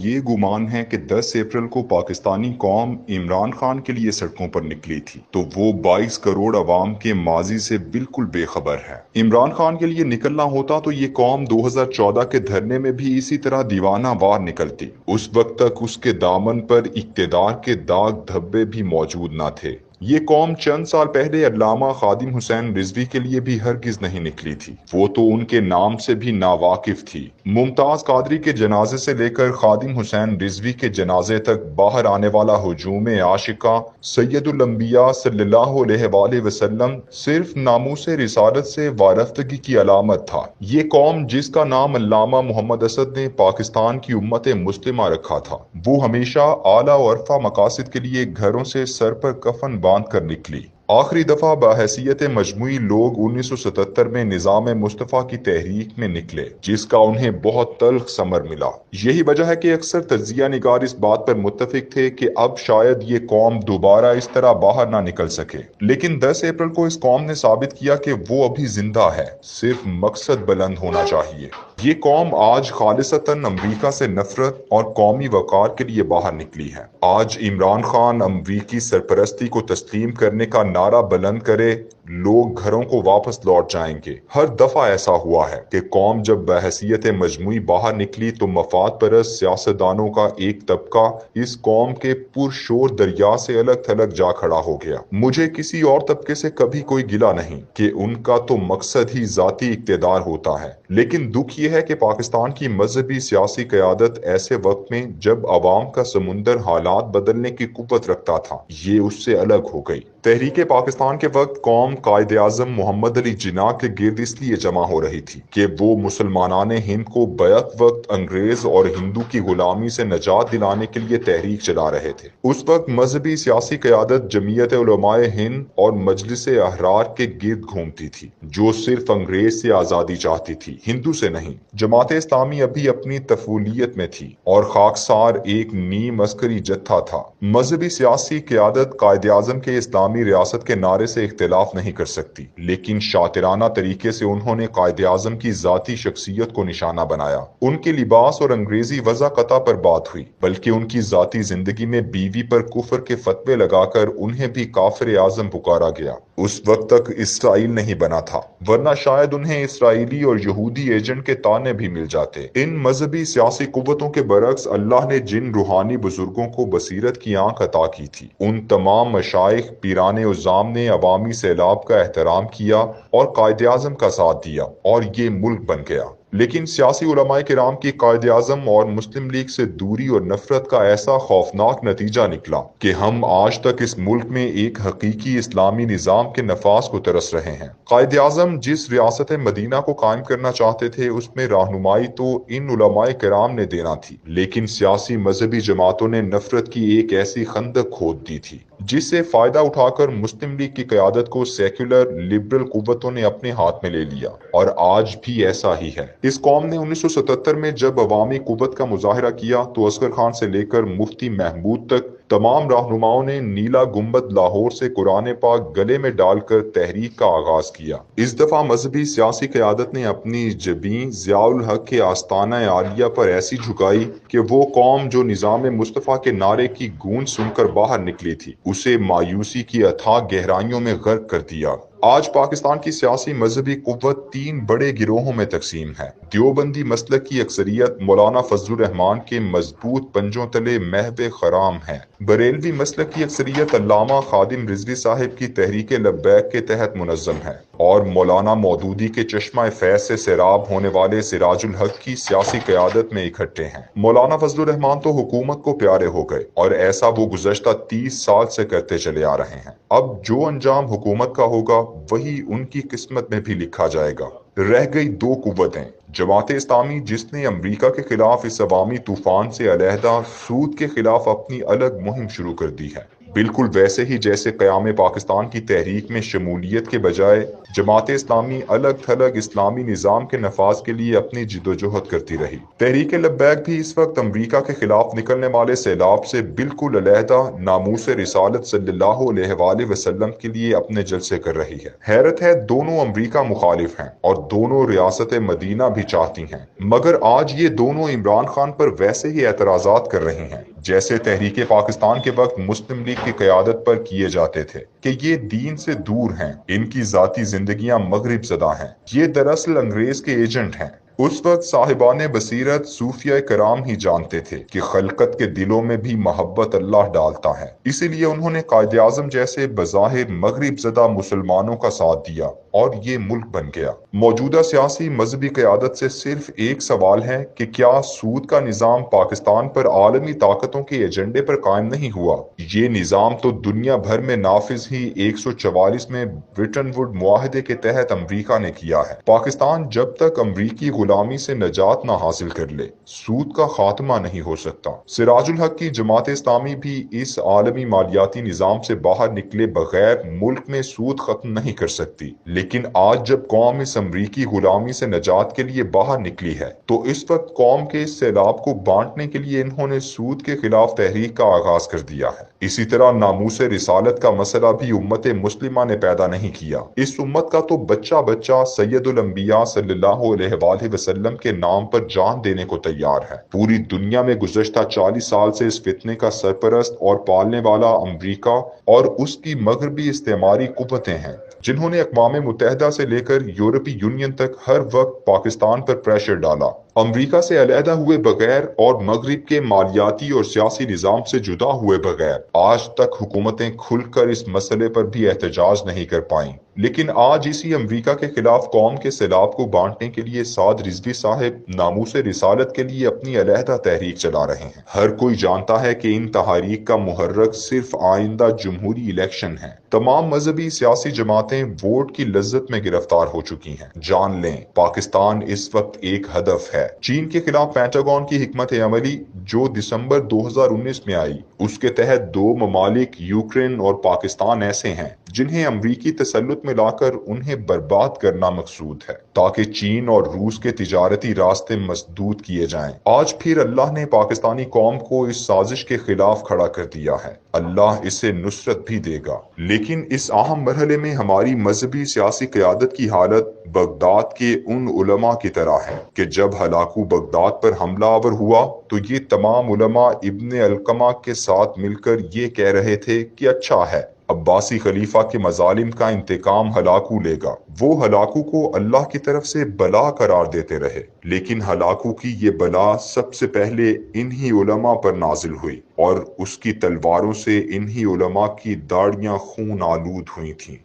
یہ گمان ہے کہ 10 اپریل کو پاکستانی قوم عمران خان کے لیے سڑکوں پر نکلی تھی تو وہ 22 کروڑ عوام کے ماضی سے بالکل بے خبر ہے۔ عمران خان کے لیے نکلنا ہوتا تو یہ قوم 2014 کے دھرنے میں بھی اسی طرح دیوانہ وار نکلتی۔ اس وقت تک اس کے دامن پر اقتدار کے داغ دھبے بھی موجود نہ تھے۔ یہ قوم چند سال پہلے علامہ خادم حسین رضوی کے لیے بھی ہرگز نہیں نکلی تھی، وہ تو ان کے نام سے بھی ناواقف تھی۔ ممتاز قادری کے جنازے سے لے کر خادم حسین رضوی کے جنازے تک باہر آنے والا ہجوم عاشقاں سید الانبیاء صلی اللہ علیہ وآلہ وسلم صرف ناموس رسالت سے وارفتگی کی علامت تھا۔ یہ قوم جس کا نام علامہ محمد اسد نے پاکستان کی امت مسلمہ رکھا تھا، وہ ہمیشہ اعلیٰ و عرفہ مقاصد کے لیے گھروں سے سر پر کفن باندھ کر نکلی۔ آخری دفعہ بحیثیت مجموعی لوگ 1977 میں نظام مصطفیٰ کی تحریک میں نکلے، جس کا انہیں بہت تلخ ثمر ملا۔ یہی وجہ ہے کہ اکثر تجزیہ نگار اس بات پر متفق تھے کہ اب شاید یہ قوم دوبارہ اس طرح باہر نہ نکل سکے، لیکن 10 اپریل کو اس قوم نے ثابت کیا کہ وہ ابھی زندہ ہے، صرف مقصد بلند ہونا چاہیے۔ یہ قوم آج خالصتاً امریکہ سے نفرت اور قومی وقار کے لیے باہر نکلی ہے۔ آج عمران خان امریکی سرپرستی کو تسلیم کرنے کا نعرہ بلند کرے، لوگ گھروں کو واپس لوٹ جائیں گے۔ ہر دفعہ ایسا ہوا ہے کہ قوم جب بحیثیت مجموعی باہر نکلی تو مفاد پرست سیاستدانوں کا ایک طبقہ اس قوم کے پرشور دریا سے الگ تھلگ جا کھڑا ہو گیا۔ مجھے کسی اور طبقے سے کبھی کوئی گلہ نہیں کہ ان کا تو مقصد ہی ذاتی اقتدار ہوتا ہے، لیکن دکھ یہ ہے کہ پاکستان کی مذہبی سیاسی قیادت ایسے وقت میں جب عوام کا سمندر حالات بدلنے کی قوت رکھتا تھا، یہ اس سے الگ ہو گئی۔ تحریک پاکستان کے وقت قوم قائد اعظم محمد علی جناح کے گرد اس لیے جمع ہو رہی تھی کہ وہ مسلمانان ہند کو بیک وقت انگریز اور ہندو کی غلامی سے نجات دلانے کے لیے تحریک چلا رہے تھے۔ اس وقت مذہبی سیاسی قیادت جمعیت علماء ہند اور مجلس احرار کے گرد گھومتی تھی، جو صرف انگریز سے آزادی چاہتی تھی، ہندو سے نہیں۔ جماعت اسلامی ابھی اپنی طفولیت میں تھی اور خاکسار ایک نیم عسکری جتھا تھا۔ مذہبی سیاسی قیادت قائد اعظم کے اسلامی ریاست کے نعرے سے اختلاف نہیں کر سکتی، لیکن شاطرانہ طریقے سے انہوں نے قائد اعظم کی ذاتی شخصیت کو نشانہ بنایا۔ ان کے لباس اور انگریزی وضاقتہ پر بات ہوئی، بلکہ ان کی ذاتی زندگی میں بیوی پر کفر کے فتوے لگا کر انہیں بھی کافر اعظم پکارا گیا۔ اس وقت تک اسرائیل نہیں بنا تھا، ورنہ شاید انہیں اسرائیلی اور یہودی ایجنٹ کے طعنے بھی مل جاتے۔ ان مذہبی سیاسی قوتوں کے برعکس اللہ نے جن روحانی بزرگوں کو بصیرت کی آنکھ عطا کی تھی، ان تمام مشائخ پیران عظام نے عوامی سیلاب کا احترام کیا اور قائد اعظم کا ساتھ دیا اور یہ ملک بن گیا۔ لیکن سیاسی علماء کرام کی قائد اعظم اور مسلم لیگ سے دوری اور نفرت کا ایسا خوفناک نتیجہ نکلا کہ ہم آج تک اس ملک میں ایک حقیقی اسلامی نظام کے نفاذ کو ترس رہے ہیں۔ قائد اعظم جس ریاست مدینہ کو قائم کرنا چاہتے تھے، اس میں رہنمائی تو ان علماء کرام نے دینا تھی، لیکن سیاسی مذہبی جماعتوں نے نفرت کی ایک ایسی خندق کھود دی تھی جس سے فائدہ اٹھا کر مسلم لیگ کی قیادت کو سیکولر لبرل قوتوں نے اپنے ہاتھ میں لے لیا، اور آج بھی ایسا ہی ہے۔ اس قوم نے 1977 میں جب عوامی قوت کا مظاہرہ کیا تو اصغر خان سے لے کر مفتی محمود تک تمام رہنماؤں نے نیلا گنبد لاہور سے قرآن پاک گلے میں ڈال کر تحریک کا آغاز کیا۔ اس دفعہ مذہبی سیاسی قیادت نے اپنی جبیں ضیاء الحق کے آستانہ عالیہ پر ایسی جھکائی کہ وہ قوم جو نظام مصطفیٰ کے نعرے کی گونج سن کر باہر نکلی تھی، اسے مایوسی کی اتھاہ گہرائیوں میں غرق کر دیا۔ آج پاکستان کی سیاسی مذہبی قوت 3 بڑے گروہوں میں تقسیم ہے۔ دیوبندی مسلک کی اکثریت مولانا فضل الرحمان کے مضبوط پنجوں تلے محو خرام ہے۔ بریلوی مسلک کی اکثریت علامہ خادم رضوی صاحب کی تحریک لبیک کے تحت منظم ہے اور مولانا مودودی کے چشمہ فیض سے سیراب ہونے والے سراج الحق کی سیاسی قیادت میں اکٹھے ہیں۔ مولانا فضل الرحمان تو حکومت کو پیارے ہو گئے اور ایسا وہ گزشتہ 30 سال سے کرتے چلے آ رہے ہیں۔ اب جو انجام حکومت کا ہوگا وہی ان کی قسمت میں بھی لکھا جائے گا۔ رہ گئی 2 قوتیں، جماعت اسلامی جس نے امریکہ کے خلاف اس عوامی طوفان سے علیحدہ سود کے خلاف اپنی الگ مہم شروع کر دی ہے، بالکل ویسے ہی جیسے قیام پاکستان کی تحریک میں شمولیت کے بجائے جماعت اسلامی الگ تھلگ اسلامی نظام کے نفاذ کے لیے اپنی جدوجہد کرتی رہی۔ تحریک لبیک بھی اس وقت امریکہ کے خلاف نکلنے والے سیلاب سے بالکل علیحدہ ناموس رسالت صلی اللہ علیہ وآلہ وسلم کے لیے اپنے جلسے کر رہی ہے۔ حیرت ہے، دونوں امریکہ مخالف ہیں اور دونوں ریاست مدینہ بھی چاہتی ہیں، مگر آج یہ دونوں عمران خان پر ویسے ہی اعتراضات کر رہی ہیں جیسے تحریک پاکستان کے وقت مسلم لیگ کی قیادت پر کیے جاتے تھے کہ یہ دین سے دور ہیں، ان کی ذاتی زندگیاں مغرب زدہ ہیں، یہ دراصل انگریز کے ایجنٹ ہیں۔ اس وقت صاحبان بصیرت صوفیہ کرام ہی جانتے تھے کہ خلقت کے دلوں میں بھی محبت اللہ ڈالتا ہے، اسی لیے انہوں نے قائد اعظم جیسے بظاہر مغرب زدہ مسلمانوں کا ساتھ دیا اور یہ ملک بن گیا۔ موجودہ سیاسی مذہبی قیادت سے صرف ایک سوال ہے کہ کیا سود کا نظام پاکستان پر عالمی طاقتوں کے ایجنڈے پر قائم نہیں ہوا؟ یہ نظام تو دنیا بھر میں نافذ ہی 144 میں برٹن ووڈ معاہدے کے تحت امریکہ نے کیا ہے۔ پاکستان جب تک امریکی غلامی سے نجات نہ حاصل کر لے، سود کا خاتمہ نہیں ہو سکتا۔ سراج الحق کی جماعت اسلامی بھی اس عالمی مالیاتی نظام سے باہر نکلے بغیر ملک میں سود ختم نہیں کر سکتی، لیکن آج جب قوم اس امریکی غلامی سے نجات کے لیے باہر نکلی ہے تو اس وقت قوم کے اس سیلاب کو بانٹنے کے لیے انہوں نے سود کے خلاف تحریک کا آغاز کر دیا ہے۔ اسی طرح ناموس رسالت کا مسئلہ بھی امت مسلمہ نے پیدا نہیں کیا، اس امت کا تو بچہ بچہ سید الانبیاء صلی اللہ علیہ وآلہ وسلم کے نام پر جان دینے کو تیار ہے۔ پوری دنیا میں گزشتہ 40 سال سے اس فتنے کا سرپرست اور پالنے والا امریکہ اور اس کی مغربی استعماری قوتیں ہیں، جنہوں نے اقوام متحدہ سے لے کر یورپی یونین تک ہر وقت پاکستان پر پریشر ڈالا۔ امریکہ سے علیحدہ ہوئے بغیر اور مغرب کے مالیاتی اور سیاسی نظام سے جدا ہوئے بغیر آج تک حکومتیں کھل کر اس مسئلے پر بھی احتجاج نہیں کر پائیں، لیکن آج اسی امریکہ کے خلاف قوم کے سیلاب کو بانٹنے کے لیے سعد رضوی صاحب ناموس رسالت کے لیے اپنی علیحدہ تحریک چلا رہے ہیں۔ ہر کوئی جانتا ہے کہ ان تحریک کا محرک صرف آئندہ جمہوری الیکشن ہے۔ تمام مذہبی سیاسی جماعتیں ووٹ کی لذت میں گرفتار ہو چکی ہیں۔ جان لیں، پاکستان اس وقت ایک ہدف ہے۔ چین کے خلاف پینٹاگون کی حکمت عملی جو دسمبر 2019 میں آئی، اس کے تحت دو ممالک یوکرین اور پاکستان ایسے ہیں جنہیں امریکی تسلط میں لا کر انہیں برباد کرنا مقصود ہے تاکہ چین اور روس کے تجارتی راستے مسدود کیے جائیں۔ آج پھر اللہ نے پاکستانی قوم کو اس سازش کے خلاف کھڑا کر دیا ہے۔ اللہ اسے نصرت بھی دے گا، لیکن اس اہم مرحلے میں ہماری مذہبی سیاسی قیادت کی حالت بغداد کے ان علماء کی طرح ہے کہ جب ہلاکو بغداد پر حملہ آور ہوا تو یہ تمام علماء ابن علقمہ کے ساتھ مل کر یہ کہہ رہے تھے کہ اچھا ہے، عباسی خلیفہ کے مظالم کا انتقام ہلاکو لے گا۔ وہ ہلاکو کو اللہ کی طرف سے بلا قرار دیتے رہے، لیکن ہلاکو کی یہ بلا سب سے پہلے انہی علماء پر نازل ہوئی اور اس کی تلواروں سے انہی علماء کی داڑیاں خون آلود ہوئی تھیں۔